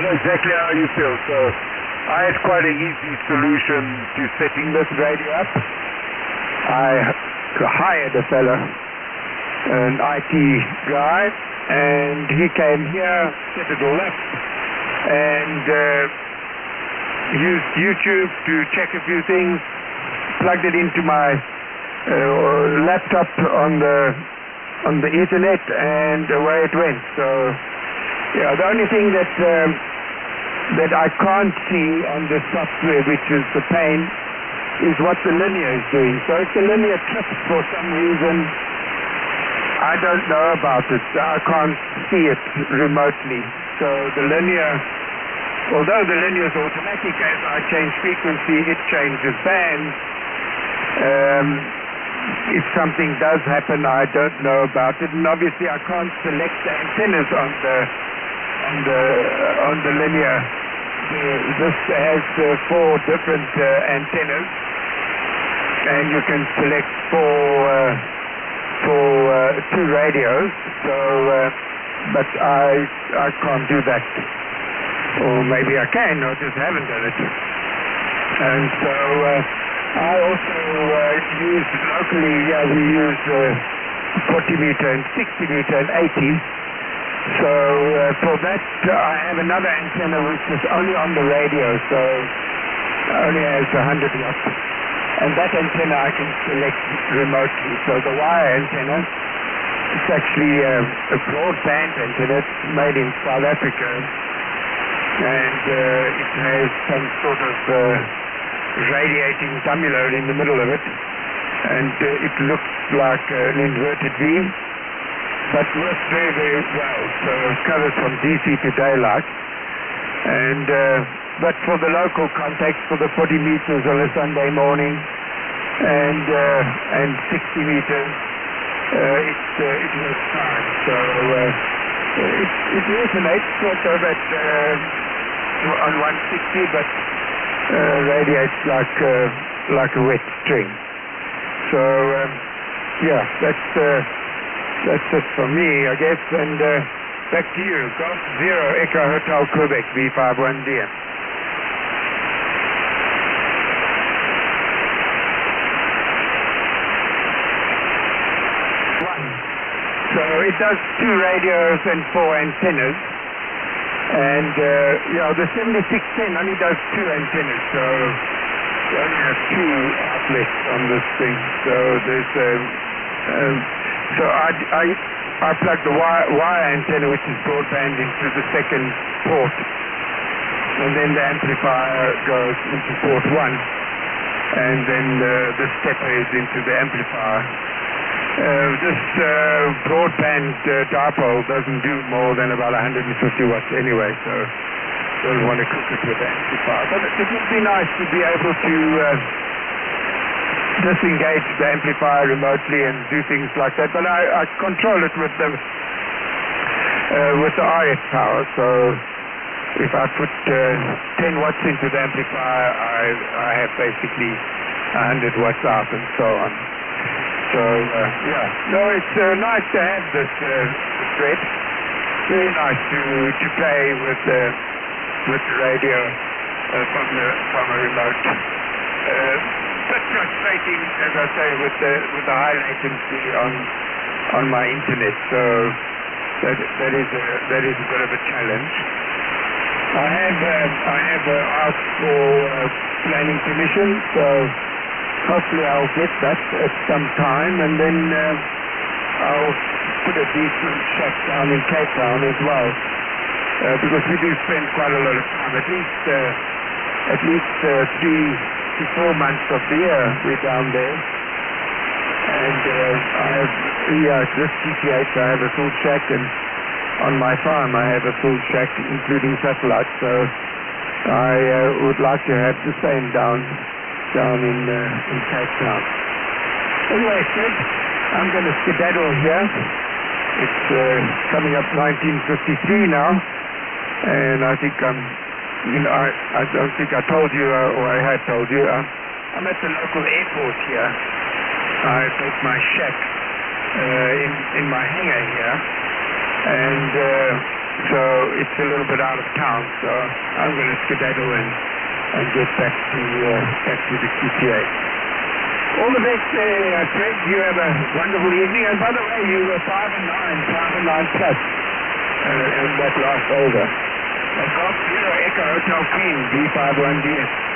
know exactly how you feel. So I had quite an easy solution to setting this radio up. I hired a fella, an IT guy, and he came here, set it all up, and used YouTube to check a few things, plugged it into my laptop on the Ethernet, and away it went. So, yeah, the only thing that I can't see on the software, which is the pain, is what the linear is doing. So if the linear trips for some reason, I don't know about it. I can't see it remotely. So the linear, although the linear is automatic, as I change frequency, it changes bands. If something does happen, I don't know about it. And obviously I can't select the antennas on the linear. This has 4 different antennas, and you can select for 2 radios. So, but I can't do that, or maybe I can, or just haven't done it. And so I also use locally. Yeah, we use 40 meter and 60 meter and 80. So for that, I have another antenna which is only on the radio, so only has 100 watts. And that antenna I can select remotely. So the wire antenna, it's actually a broadband antenna. It's made in South Africa, and it has some sort of radiating tumbular in the middle of it, and it looks like an inverted V. But works very, very well. So it covers from DC to daylight. And but for the local context, for the 40 meters on a Sunday morning, and 60 meters, it works fine. So it resonates sort of at on 160, but radiates like a wet string. So yeah, that's it for me, I guess, and back to you. Golf 0 Echo Hotel Quebec, V51DM. So it does 2 radios and 4 antennas, and the 7610 only does 2 antennas, so you only have 2 outlets on this thing. So there's so I plug the wire antenna, which is broadband, into the second port, and then the amplifier goes into port 1, and then the stepper is into the amplifier. This broadband dipole doesn't do more than about 150 watts anyway, so don't want to cook it with the amplifier. But it would be nice to be able to disengage the amplifier remotely and do things like that, but I control it with the RF power. So if I put 10 watts into the amplifier, I have basically 100 watts out and so on. So it's nice to have this thread. Very nice to play with the radio from a remote. But frustrating, as I say, with the high latency on my internet. So that is a bit of a challenge. I have asked for planning permission, so hopefully I'll get that at some time, and then I'll put a decent shack down in Cape Town as well, because we do spend quite a lot of time, at least 3 to 4 months of the year we're down there. And I have, this GTH, I have a full shack, and on my farm I have a full shack, including satellite, so I would like to have the same down in Cape Town. Anyway, Fred, I'm going to skedaddle here. It's coming up 1953 now, and I think I don't think I told you, or I had told you, I'm at the local airport here. I built my shack in my hangar here, and So it's a little bit out of town, so I'm going to skedaddle and get back to the QTA. All the best there, Craig. You have a wonderful evening. And by the way, you were 5 and 9 plus in that last over. Golf Zero Echo Hotel Queen, V51DM.